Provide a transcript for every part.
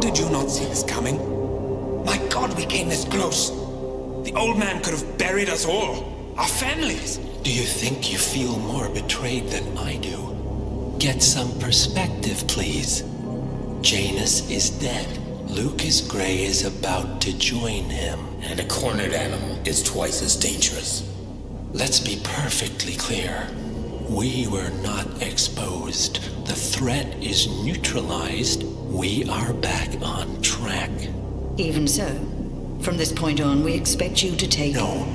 did you not see this coming? My God, we came this close. The old man could have buried us all, our families. Do you think you feel more betrayed than I do? Get some perspective, please. Janus is dead. Lucas Gray is about to join him. And a cornered animal is twice as dangerous. Let's be perfectly clear. We were not exposed. The threat is neutralized. We are back on track. Even so, from this point on, we expect you to take... No,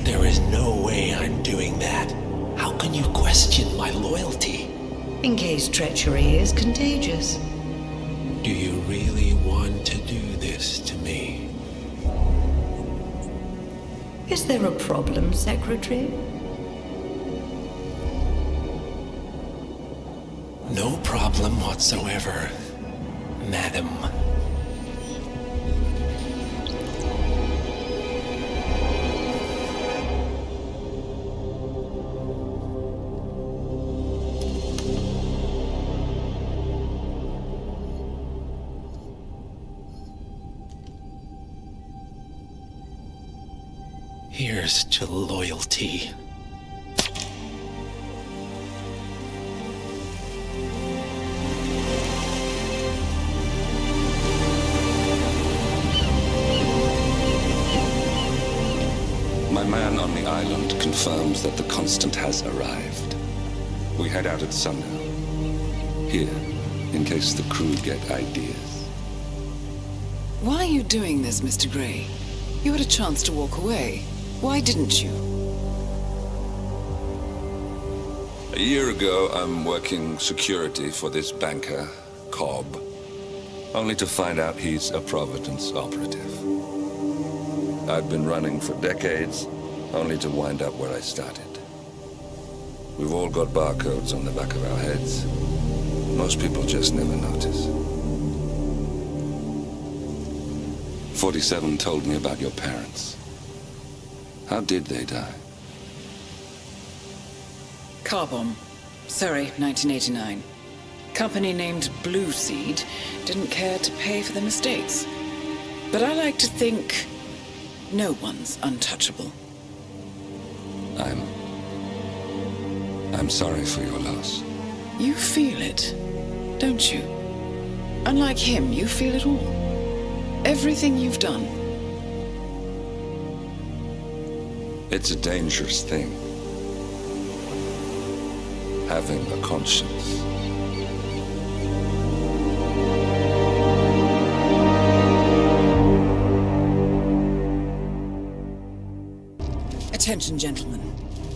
there is no way I'm doing that. How can you question my loyalty? In case treachery is contagious. Do you really want to do this to me? Is there a problem, Secretary? No problem whatsoever, Madam. Here's to loyalty. My man on the island confirms that the Constant has arrived. We head out at sundown. Here, in case the crew get ideas. Why are you doing this, Mr. Gray? You had a chance to walk away. Why didn't you? A year ago, I'm working security for this banker, Cobb, only to find out he's a Providence operative. I'd been running for decades, only to wind up where I started. We've all got barcodes on the back of our heads. Most people just never notice. 47 told me about your parents. How did they die? Car bomb. Surrey, 1989. Company named Blue Seed didn't care to pay for the mistakes. But I like to think no one's untouchable. I'm sorry for your loss. You feel it, don't you? Unlike him, you feel it all. Everything you've done. It's a dangerous thing. Having a conscience. Attention, gentlemen.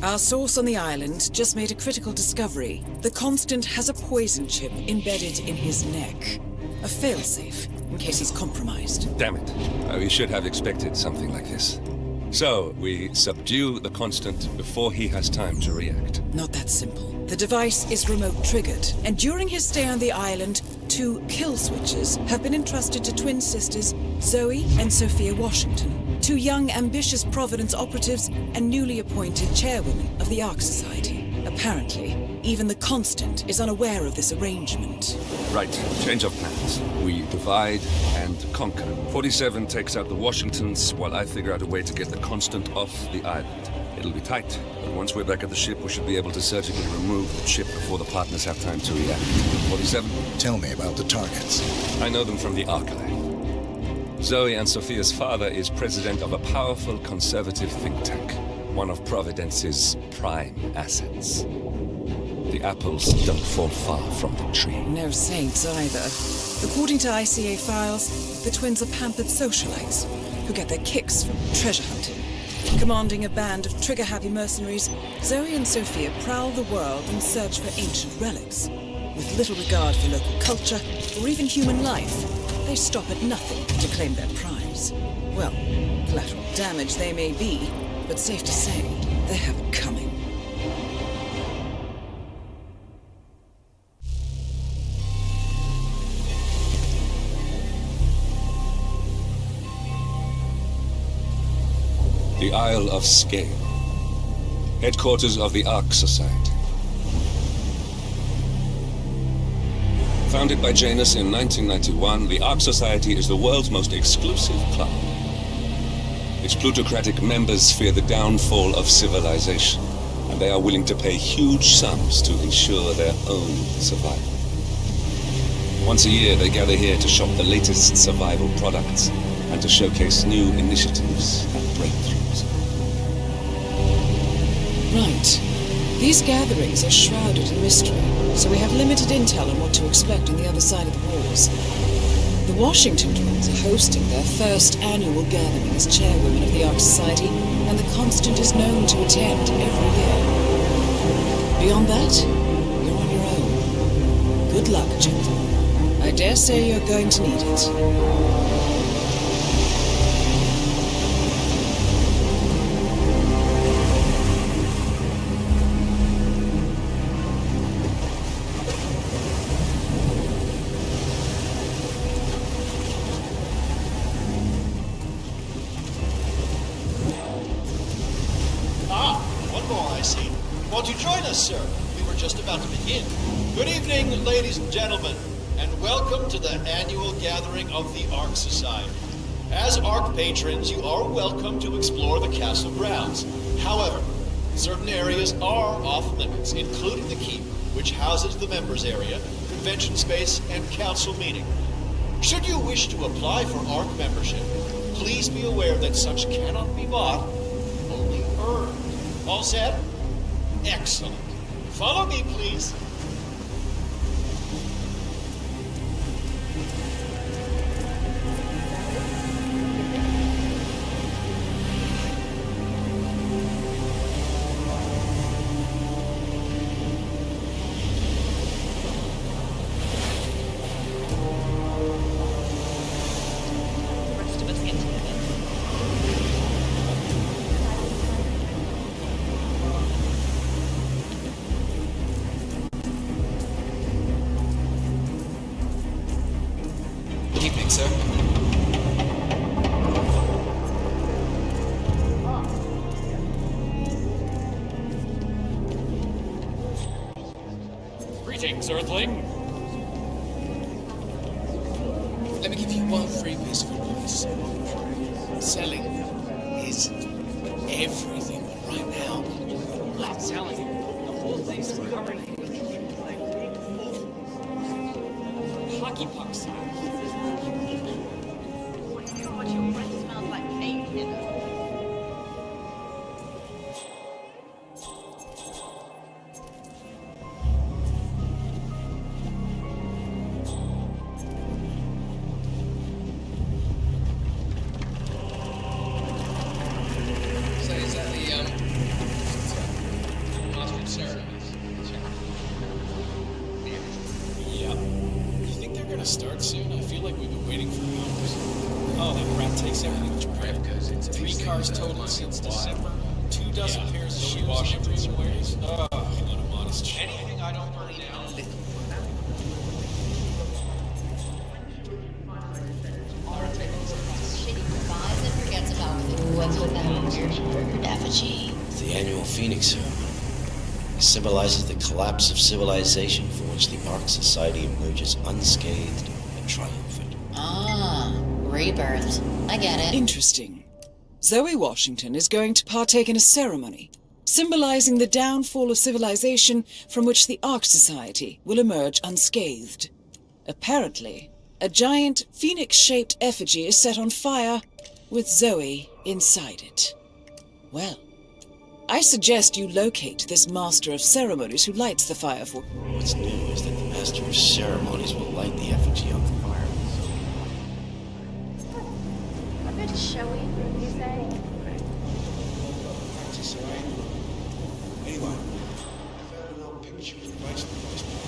Our source on the island just made a critical discovery. The Constant has a poison chip embedded in his neck. A failsafe, in case he's compromised. Damn it. We should have expected something like this. So, we subdue the Constant before he has time to react. Not that simple. The device is remote triggered, and during his stay on the island, 2 kill switches have been entrusted to twin sisters Zoe and Sophia Washington, 2 young, ambitious Providence operatives and newly appointed chairwomen of the Ark Society. Apparently, even the Constant is unaware of this arrangement. Right, change of plans. We divide and conquer. 47 takes out the Washingtons, while I figure out a way to get the Constant off the island. It'll be tight, but once we're back at the ship, we should be able to surgically remove the chip before the partners have time to react. 47? Tell me about the targets. I know them from the archive. Zoe and Sophia's father is president of a powerful conservative think tank, one of Providence's prime assets. The apples don't fall far from the tree. No saints either. According to ICA files, the twins are pampered socialites who get their kicks from treasure hunting. Commanding a band of trigger-happy mercenaries, Zoe and Sophia prowl the world in search for ancient relics. With little regard for local culture or even human life, they stop at nothing to claim their prize. Well, collateral damage they may be, but safe to say, they have it coming. The Isle of Skye, headquarters of the Ark Society. Founded by Janus in 1991, the Ark Society is the world's most exclusive club. Its plutocratic members fear the downfall of civilization, and they are willing to pay huge sums to ensure their own survival. Once a year, they gather here to shop the latest survival products and to showcase new initiatives and breakthroughs. Right. These gatherings are shrouded in mystery, so we have limited intel on what to expect on the other side of the walls. The Washington twins are hosting their first annual gathering as chairwomen of the Ark Society, and the Constant is known to attend every year. Beyond that, you're on your own. Good luck, gentlemen. I dare say you're going to need it. Won't you join us, sir? We were just about to begin. Good evening, ladies and gentlemen, and welcome to the annual gathering of the Ark Society. As Ark patrons, you are welcome to explore the castle grounds. However, certain areas are off limits, including the keep, which houses the members area, convention space, and council meeting. Should you wish to apply for Ark membership, please be aware that such cannot be bought, only earned. All set? Excellent. Follow me, please. Evening, sir. Greetings, Earthling. Let me give you one free piece of advice. Selling is everything right now. I'm telling you, the whole place is covered in hockey pucks. Your breath smells like paint, you know. So is that the Master of Ceremonies? Yeah. You think they're gonna start soon? I feel like we've been waiting for hours. Oh, that rat takes everything which prep goes into 3 cars total since December. 24 pairs of shoes Washington wears. Oh, what a modest show. Anything I don't burn down. Shitty buys and forgets about what's with that weird effigy. It's the annual Phoenix ceremony. It symbolizes the collapse of civilization from which the Ark Society emerges unscathed and triumphant. Ah, rebirth. I get it. Interesting. Zoe Washington is going to partake in a ceremony, symbolizing the downfall of civilization from which the Ark Society will emerge unscathed. Apparently, a giant phoenix-shaped effigy is set on fire, with Zoe inside it. Well, I suggest you locate this Master of Ceremonies who lights the fire for... What's new is that the Master of Ceremonies will light the effigy on fire. A bit showy, you say? Anyway, I found an old picture of the vice president.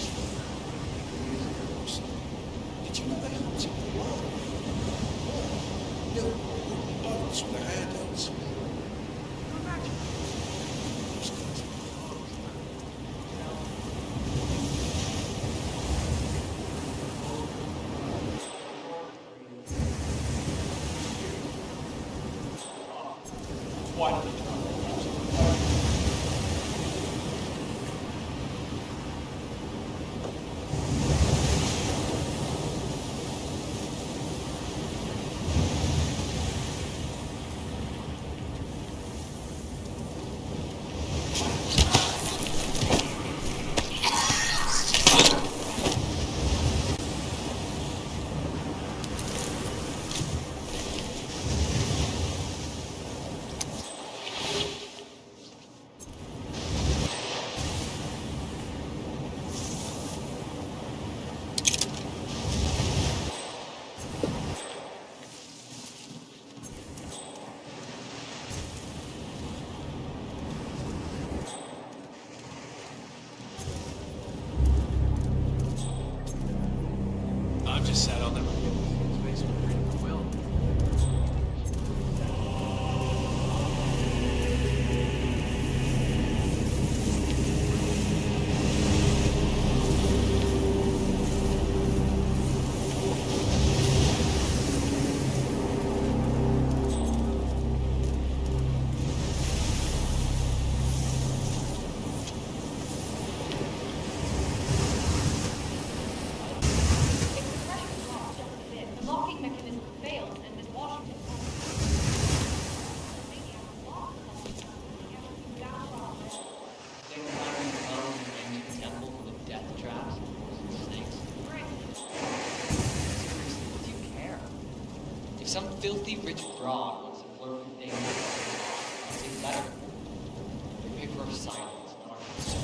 Did you know they hunt in the world? Little wooden boats with the handles. some filthy rich broad wants to flirt with Dave. Say let her. We pay for her silence, not our concern.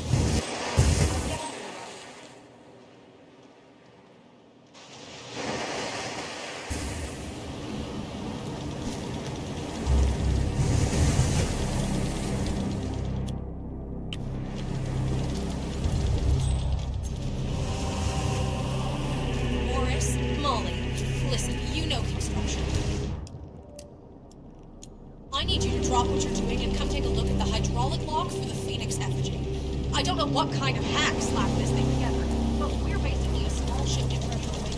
Morris, Molly, listen, you know construction. I need you to drop what you're doing and come take a look at the hydraulic lock for the Phoenix effigy. I don't know what kind of hack slapped this thing together, but we're basically a small ship in treasure away.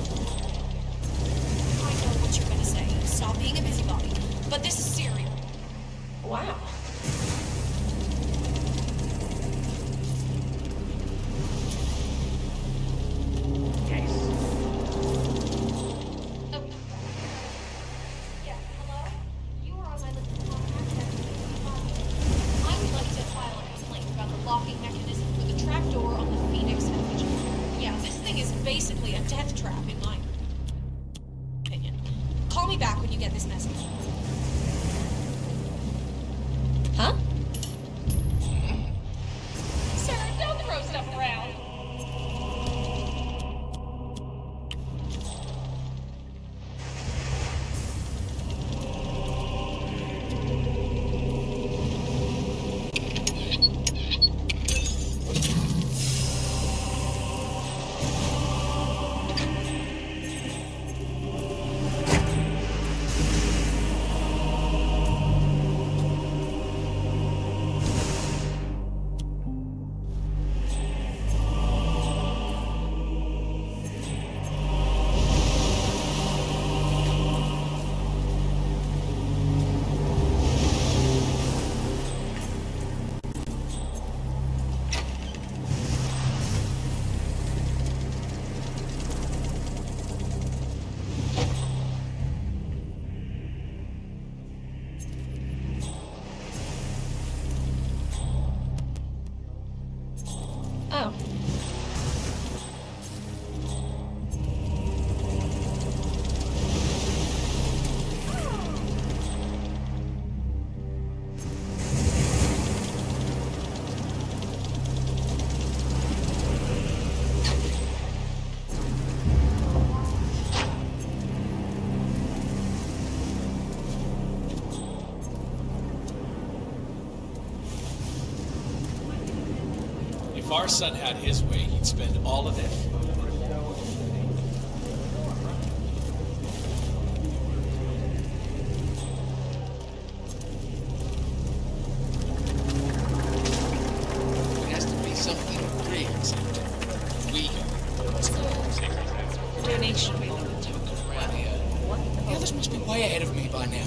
I know what you're gonna say. Stop being a busybody. But this is serious. Wow. Yes. Oh. Yeah, hello? You are on my list of contacts. I would like to file a complaint about the locking mechanism for the trapdoor on the Phoenix effigy. Yeah, this thing is basically a death trap in my opinion. Call me back when you get this message. Huh? Sarah, don't throw stuff around. Oh. If our son had his way, he'd spend all of that. It has to be something real. We Donation. The others must be way ahead of me by now.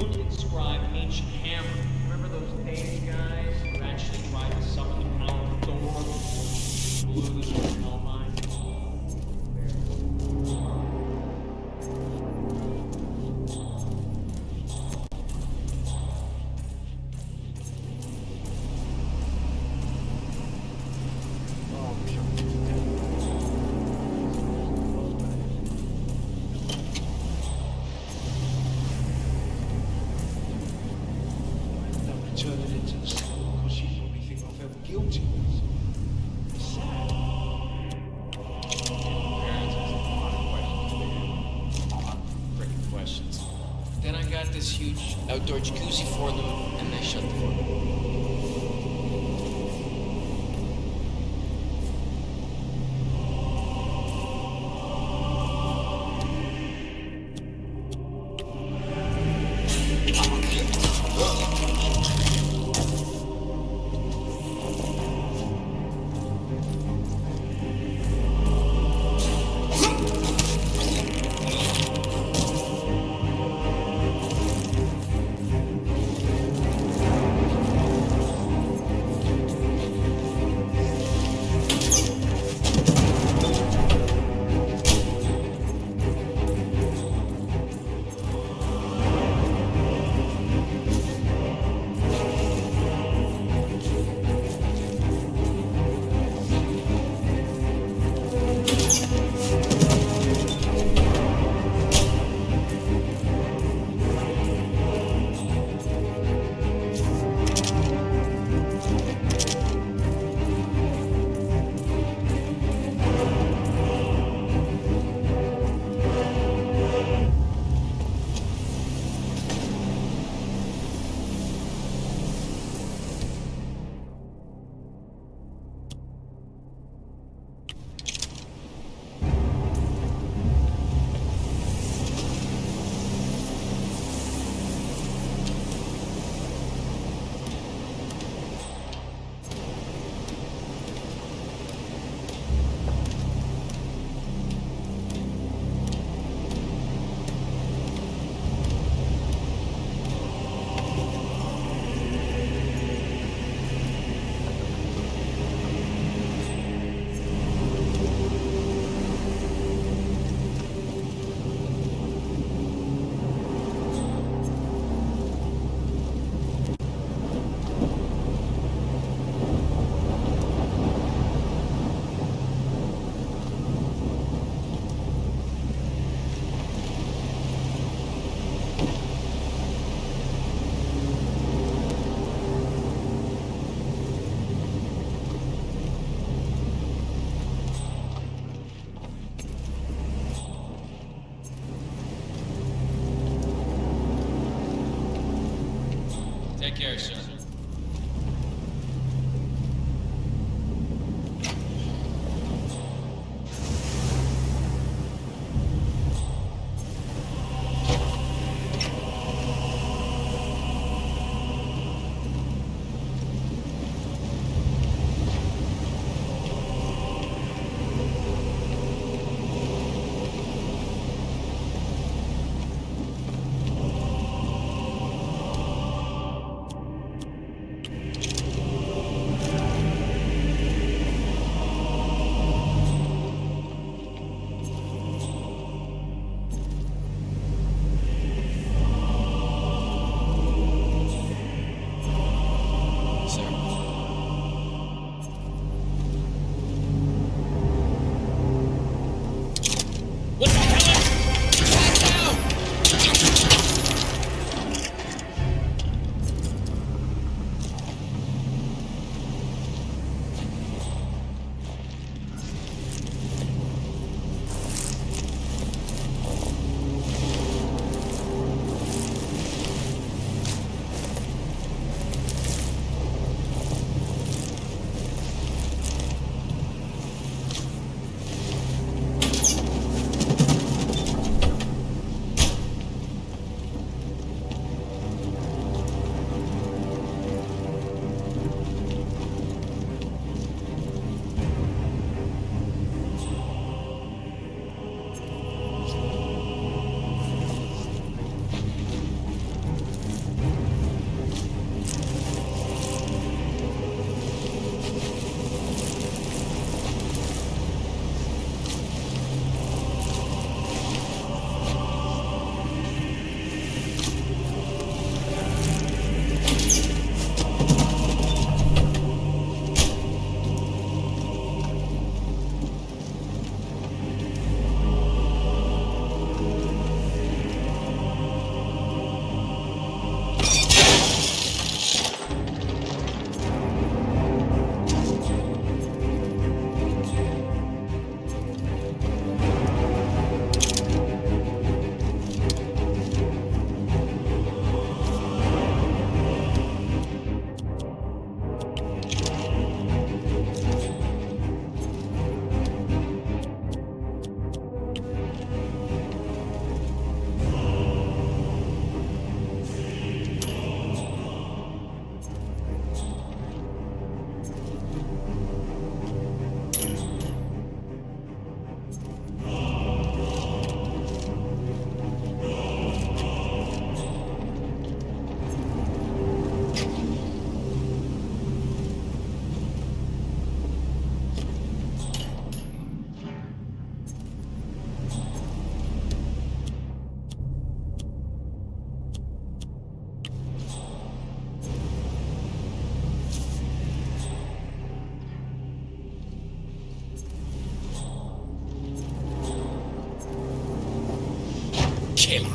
anointed scribe, ancient hammer. Remember those Danish guys who actually tried to summon the power of Thor? Blew this one hell mine. Turn it into the school because she probably think I felt guilty. It's sad. Parents ask a lot of freaking questions. Then I got this huge outdoor jacuzzi for them, and they shut the door. Take care, sir. killer.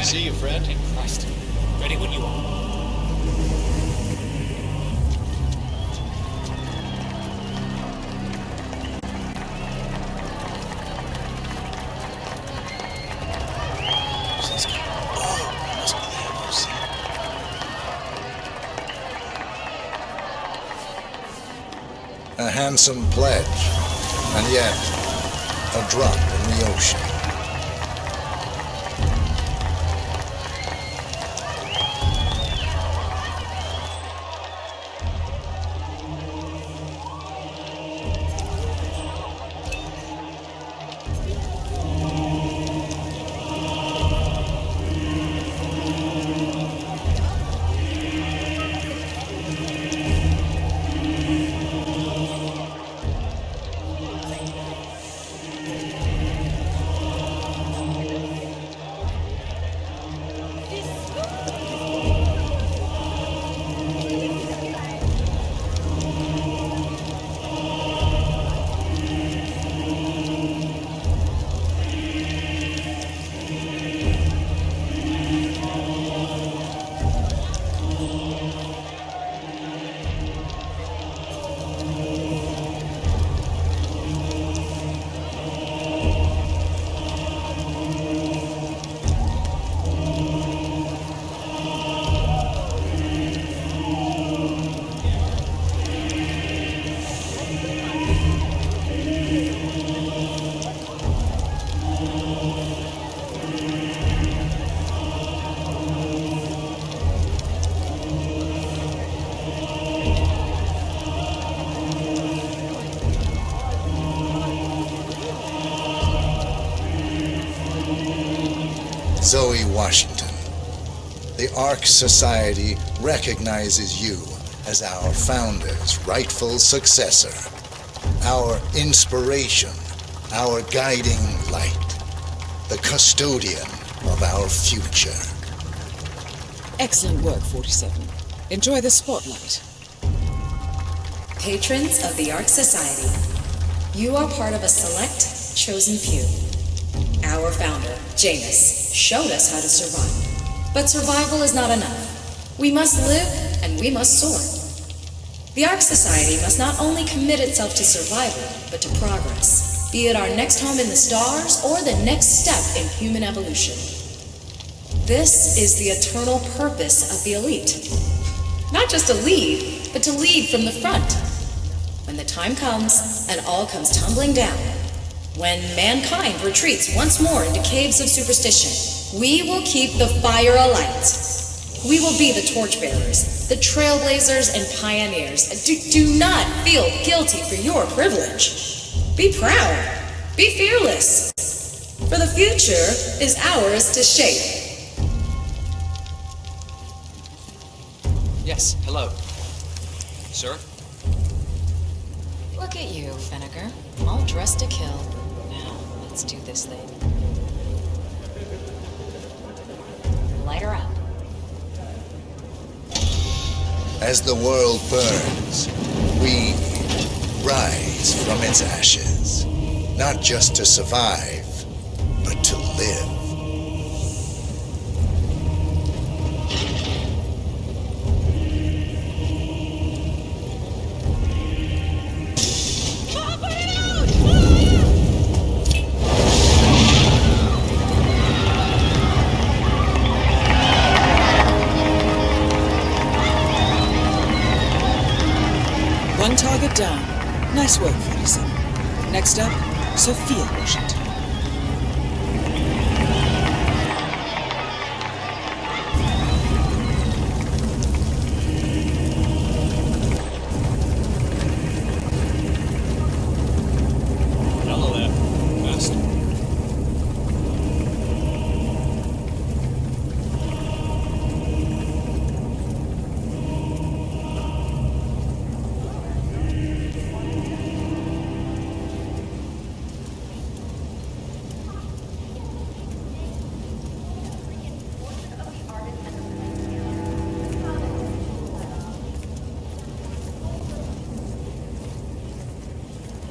See you, friend. Christ. Ready when you are. Who's this guy? Oh, must be the MOC. A handsome pledge, and yet a drop in the ocean. Zoe Washington, the Ark Society recognizes you as our founder's rightful successor, our inspiration, our guiding light, the custodian of our future. Excellent work, 47. Enjoy the spotlight. Patrons of the Ark Society, you are part of a select, chosen few. Our founder, Janus, showed us how to survive. But survival is not enough. We must live and we must soar. The Ark Society must not only commit itself to survival, but to progress, be it our next home in the stars or the next step in human evolution. This is the eternal purpose of the elite. Not just to lead, but to lead from the front. When the time comes and all comes tumbling down, when mankind retreats once more into caves of superstition, we will keep the fire alight. We will be the torchbearers, the trailblazers and pioneers. Do not feel guilty for your privilege. Be proud. Be fearless. For the future is ours to shape. Yes, hello. Sir? Look at you, Vinegar, all dressed to kill. Now, let's do this thing. Light her up. As the world burns, we rise from its ashes, not just to survive, but to live. One target down. Nice work, 47. Next up, Sophia Washington. Hello there, Master.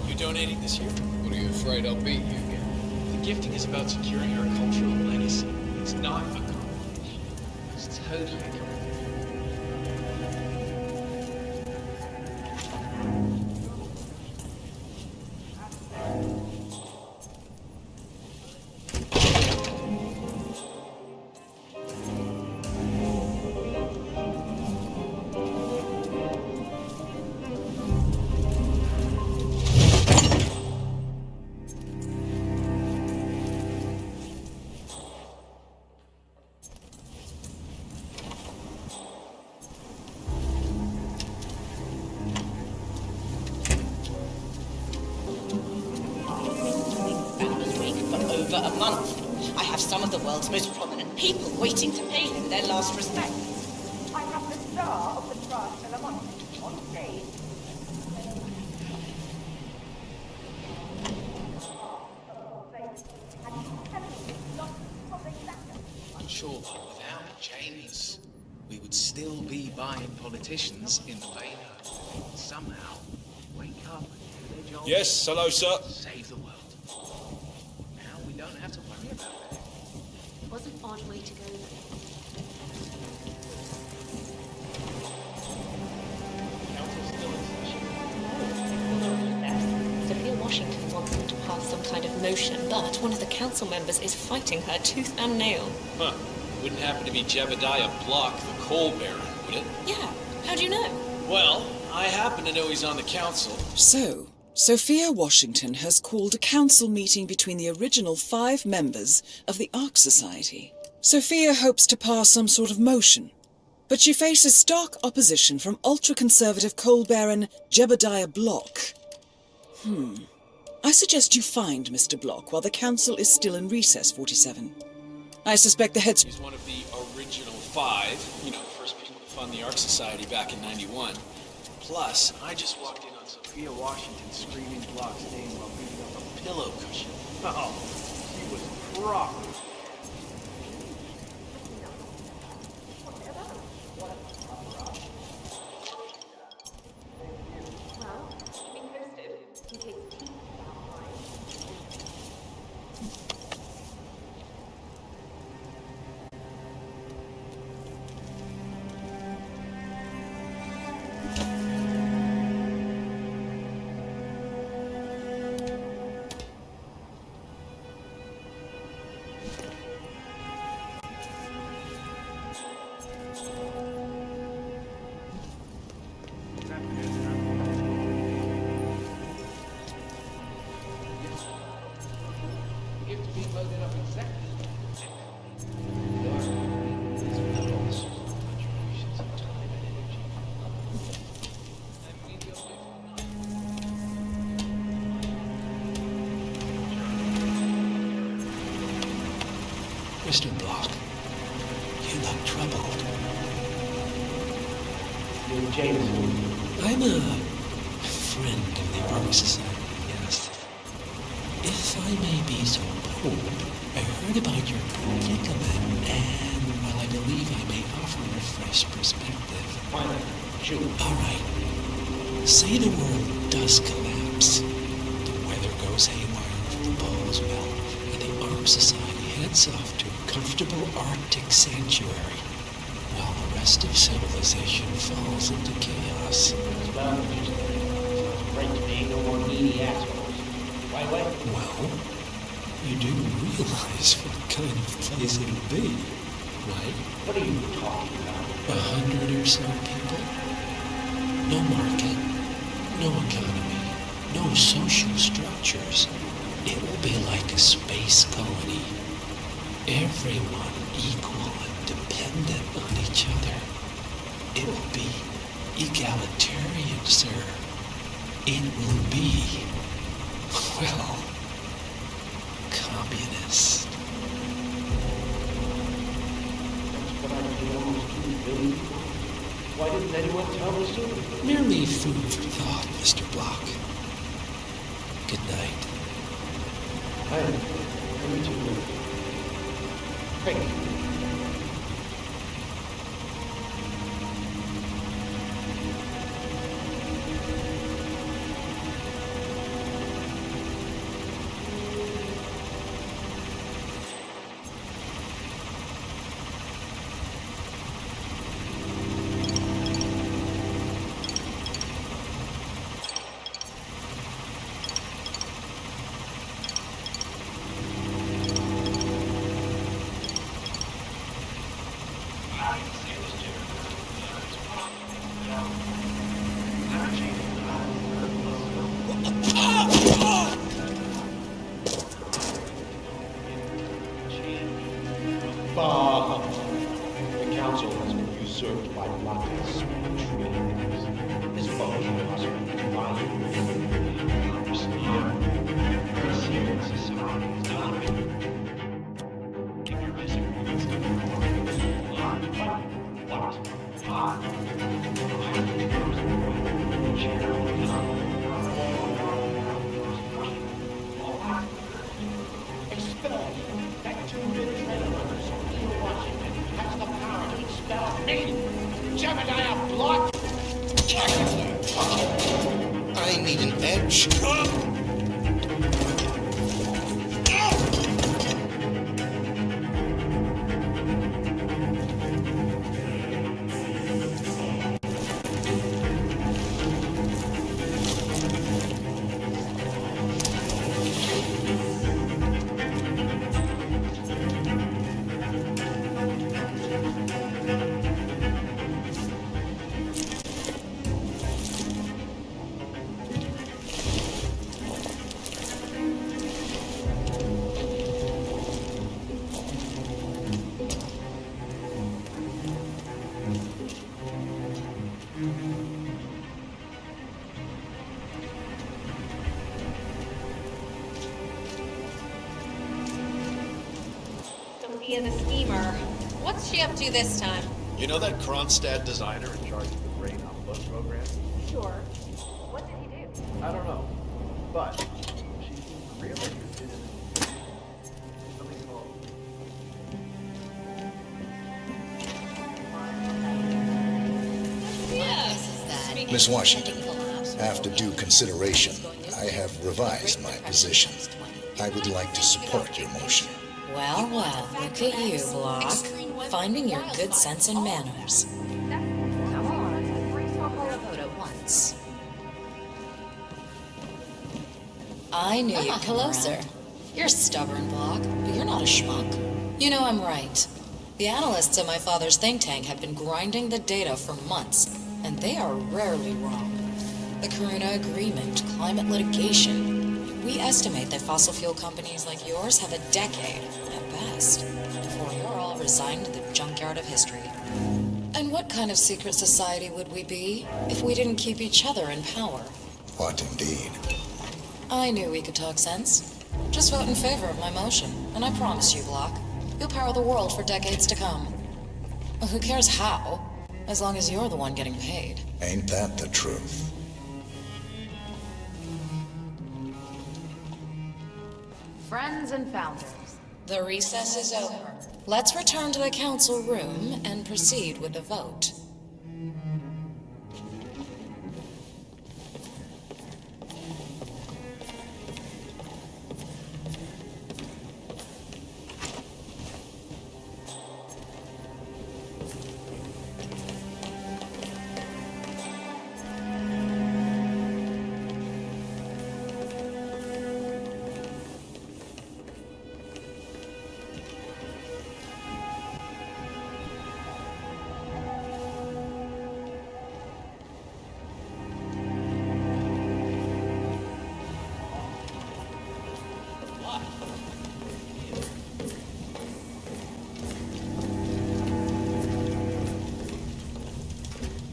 You donating this year? What are you afraid I'll beat you again? The gifting is about securing our cultural legacy. It's not a competition. It's totally a competition. Founders Week for over a month. I have some of the world's most prominent people waiting to pay him their last respect. I have the star of the trust and I'm on stage. I'm sure that without Janus, we would still be buying politicians in the vein of somehow wake up and do their job. Yes, hello, sir. Save the world. Now we don't have to worry about that. It was an odd way to go there. Sophia Washington wants them to pass some kind of motion, but one of the council members is fighting her tooth and nail. Huh. Wouldn't happen to be Jebediah Block, the coal baron, would it? Yeah, how do you know? Well, I happen to know he's on the council. So, Sophia Washington has called a council meeting between the original 5 members of the Ark Society. Sophia hopes to pass some sort of motion, but she faces stark opposition from ultra-conservative coal baron Jebediah Block. I suggest you find Mr. Block while the council is still in recess, 47. I suspect the heads... He's one of the original 5, you know, the first people to fund the Ark Society back in '91. Plus, I just walked in on Sophia Washington screaming Block's name while beating up a pillow cushion. Oh, she was proper. Well, keep me posted in case teeth You have to be loaded up exactly. Mr. Block, you look troubled. You're James. I'm a friend of the Ark Society, yes. If I may be so bold, I heard about your predicament, and while I believe I may offer a fresh perspective... Why not? Shoot. All right. Say the world does collapse. The weather goes haywire for the poles melt, and the Ark Society heads off to a comfortable Arctic sanctuary, while the rest of civilization falls into chaos. Sounds great to me. No more needy assholes. Why wait? Well, you do realize what kind of place it'll be, right? What are you talking about? 100 or so people. No market, no economy, no social structures. It will be like a space colony. Everyone equal and dependent on each other. It will be egalitarian, sir. It will be, well, communist. That's what I did almost 2 billion times. Why didn't anyone tell me sooner? Merely food for thought, Mr. Block. Good night. I am coming to you. Thank you. Bah! The council has been usurped by blockheads and traitors. This bugging must be divided within the secret society is not expel that 2 million members in Washington has the power to expel me, Jebediah Block. I need an edge. Sophia the schemer. What's she up to this time? You know that Kronstadt designer in charge of the brain upload program? Sure. What did he do? I don't know, but she seemed really interested in something called. Miss Washington, after due consideration, I have revised my position. I would like to support your motion. Well, well, look at you, Block. Finding your good sense and manners. Come on, brainstorm all vote at once. I knew you'd come hello, around. sir. You're stubborn, Block, but you're not a schmuck. You know I'm right. The analysts at my father's think tank have been grinding the data for months, and they are rarely wrong. The Karuna Agreement, climate litigation. We estimate that fossil fuel companies like yours have a decade, at best, before you're all resigned to the junkyard of history. And what kind of secret society would we be if we didn't keep each other in power? What indeed? I knew we could talk sense. Just vote in favor of my motion, and I promise you, Block, you'll power the world for decades to come. Well, who cares how, as long as you're the one getting paid. Ain't that the truth? Friends and founders. The recess is over. Let's return to the council room and proceed with the vote.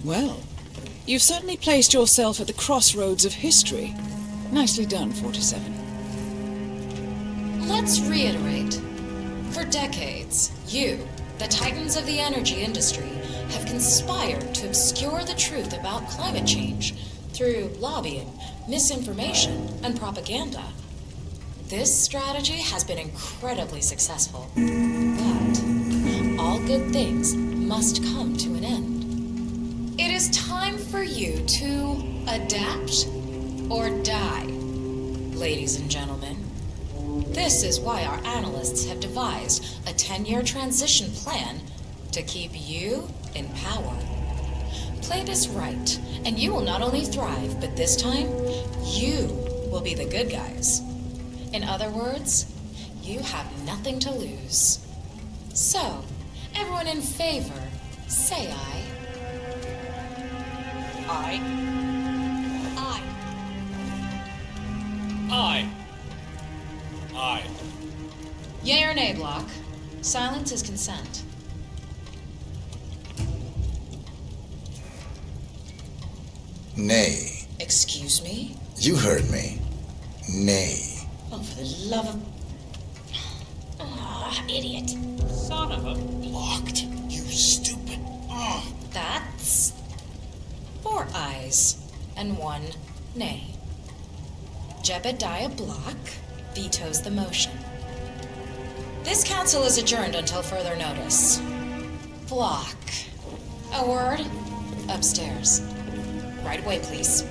Well, you've certainly placed yourself at the crossroads of history. Nicely done, 47. Let's reiterate. For decades, you, the titans of the energy industry, have conspired to obscure the truth about climate change through lobbying, misinformation, and propaganda. This strategy has been incredibly successful. But all good things must come to an end. It is time for you to adapt or die, ladies and gentlemen. This is why our analysts have devised a 10-year transition plan to keep you in power. Play this right, and you will not only thrive, but this time, you will be the good guys. In other words, you have nothing to lose. So, everyone in favor, say aye. Aye. Aye. Aye. Aye. Yea or nay, Block? Silence is consent. Nay. Excuse me? You heard me. Nay. Oh, for the love of... Ah, idiot. Son of a blocked. You stupid. That's 4 ayes and 1 nay. Jebediah Block vetoes the motion. This council is adjourned until further notice. Block. A word? Upstairs. Right away, please.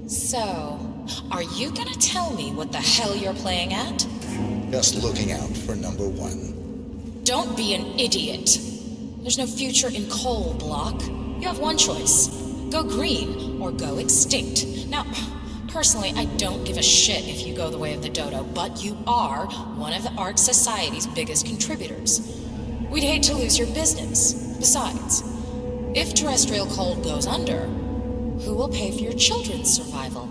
So, are you gonna tell me what the hell you're playing at? Just looking out for number 1. Don't be an idiot. There's no future in coal, Block. You have one choice. Go green or go extinct. Now, personally, I don't give a shit if you go the way of the dodo, but you are one of the Ark Society's biggest contributors. We'd hate to lose your business. Besides, if terrestrial coal goes under, who will pay for your children's survival?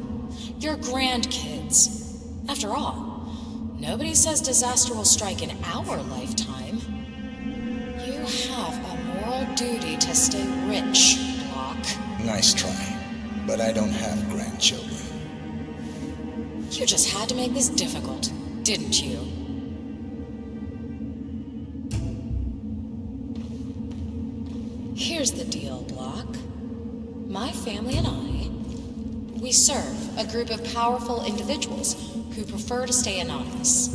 Your grandkids. After all, nobody says disaster will strike in our lifetime. You have a moral duty to stay rich, Block. Nice try, but I don't have grandchildren. You just had to make this difficult, didn't you? Here's the deal, Block. My family and I, we serve a group of powerful individuals who prefer to stay anonymous.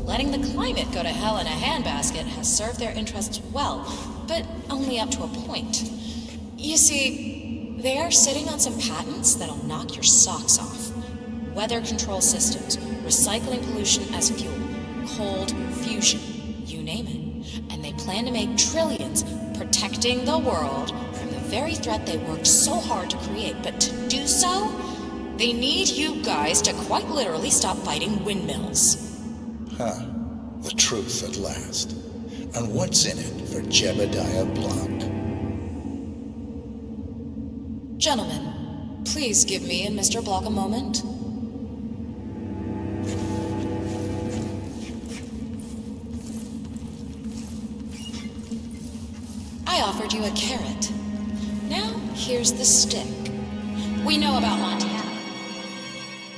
Letting the climate go to hell in a handbasket has served their interests well, but only up to a point. You see, they are sitting on some patents that'll knock your socks off. Weather control systems, recycling pollution as fuel, cold fusion, you name it. And they plan to make trillions protecting the world from the very threat they worked so hard to create. But to do so, they need you guys to quite literally stop fighting windmills. Huh. The truth at last. And what's in it for Jebediah Block? Gentlemen, please give me and Mr. Block a moment. I offered you a carrot. Now, here's the stick. We know about Montana.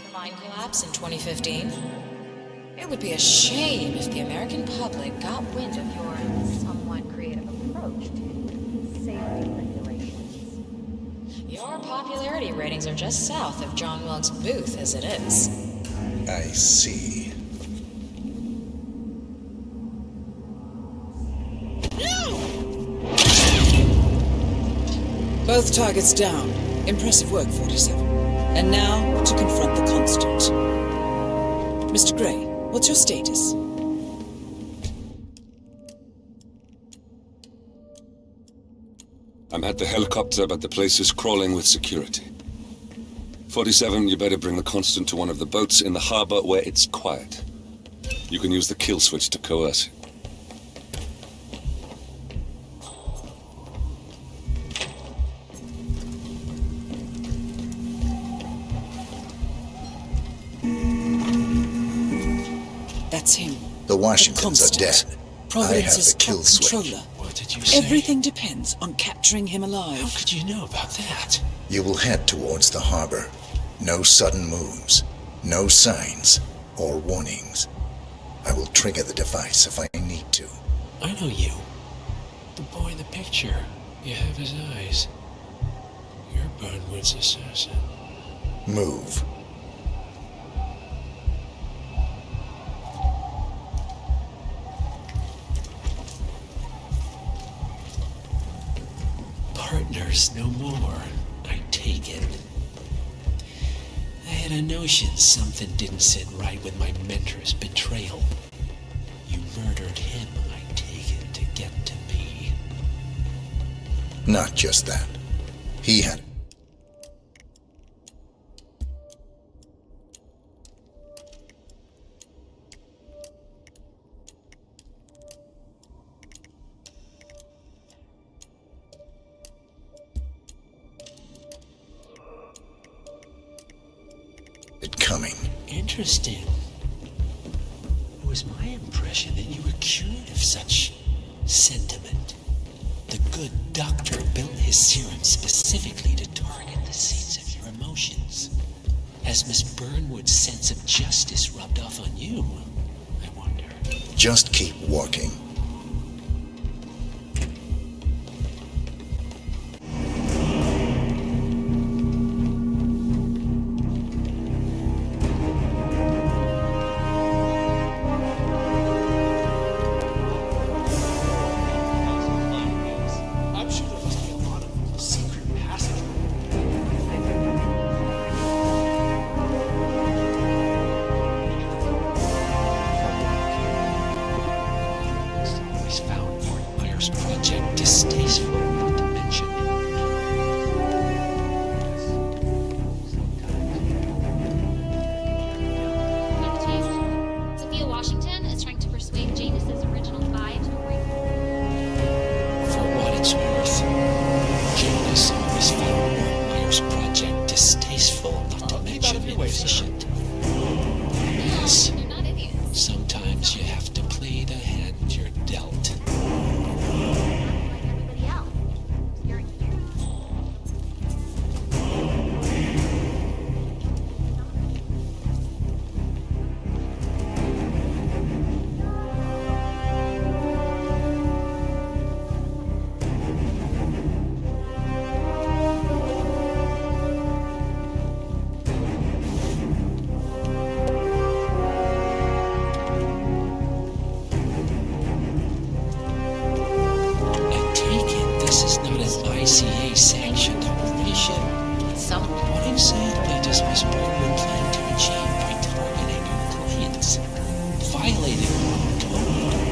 The mine collapse in 2015. It would be a shame if the American public got wind of your somewhat creative approach to safety regulations. Your popularity ratings are just south of John Wilkes Booth as it is. I see. Both targets down. Impressive work, 47. And now, to confront the Constant. Mr. Gray, what's your status? I'm at the helicopter, but the place is crawling with security. 47, you better bring the Constant to one of the boats in the harbor where it's quiet. You can use the kill switch to coerce it. That's him. The Washingtons are dead. Providence's I have the kill switch. controller. What did you say? Everything depends on capturing him alive. How could you know about that? You will head towards the harbor. No sudden moves, no signs or warnings. I will trigger the device if I need to. I know you. The boy in the picture. You have his eyes. You're Burnwood's assassin. Move. Partners no more, I take it. I had a notion something didn't sit right with my mentor's betrayal. You murdered him, I take it, to get to me. Not just that. He had... coming. Interesting. It was my impression that you were cured of such sentiment. The good doctor built his serum specifically to target the seeds of your emotions. Has Miss Burnwood's sense of justice rubbed off on you? I wonder. Just keep walking.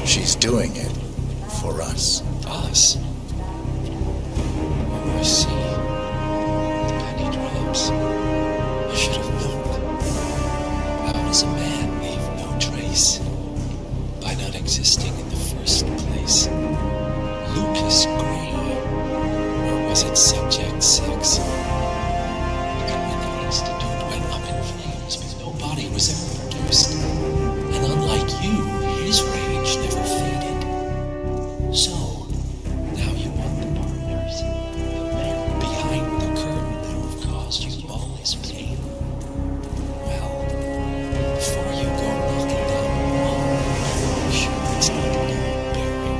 She's doing it for us. Us? Oh, I see. Penny drops. I should have known. How does a man leave no trace? By not existing in the first place. Lucas Gray. Or was it Subject 6? When the Institute went up in flames, but no body was ever produced. And unlike you, his rage never faded. So, now you want the partners, the men behind the curtain who have caused you all this pain. Well, before you go knocking down the wall, make sure it's not load bearing.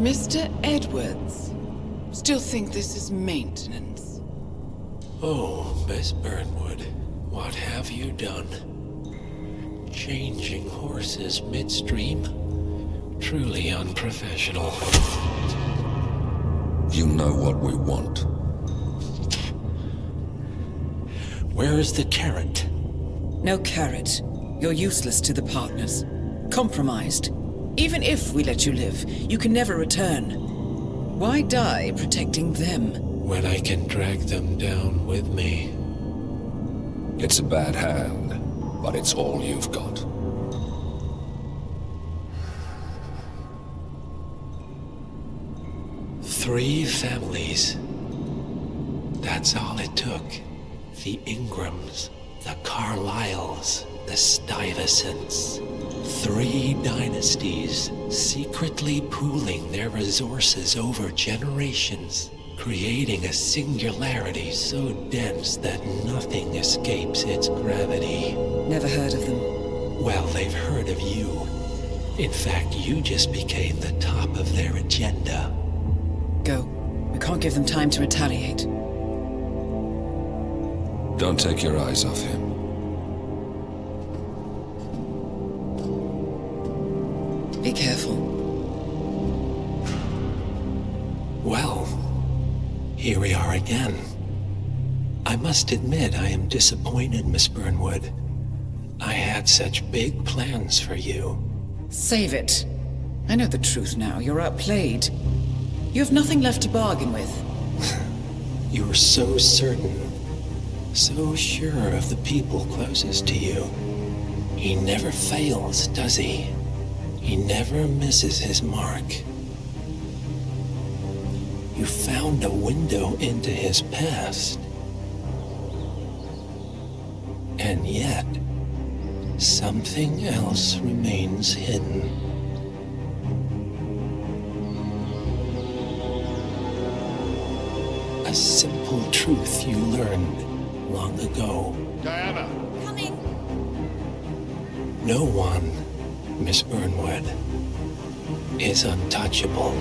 Mr. Edwards. Still think this is maintenance? Oh, Miss Burnwood, what have you done? Changing horses midstream? Truly unprofessional. You know what we want. Where is the carrot? No carrot. You're useless to the partners. Compromised. Even if we let you live, you can never return. Why die protecting them? When I can drag them down with me. It's a bad hand, but it's all you've got. Three families. That's all it took. The Ingrams, the Carlyles, the Stuyvesants. 3 dynasties secretly pooling their resources over generations, creating a singularity so dense that nothing escapes its gravity. Never heard of them. Well, they've heard of you. In fact, you just became the top of their agenda. Go. We can't give them time to retaliate. Don't take your eyes off him. Be careful. Well, here we are again. I must admit I am disappointed, Miss Burnwood. I had such big plans for you. Save it. I know the truth now. You're outplayed. You have nothing left to bargain with. You were so certain, so sure of the people closest to you. He never fails, does he? He never misses his mark. You found a window into his past. And yet, something else remains hidden. A simple truth you learned long ago. Diana! Coming! No one, Miss Burnwood, is untouchable.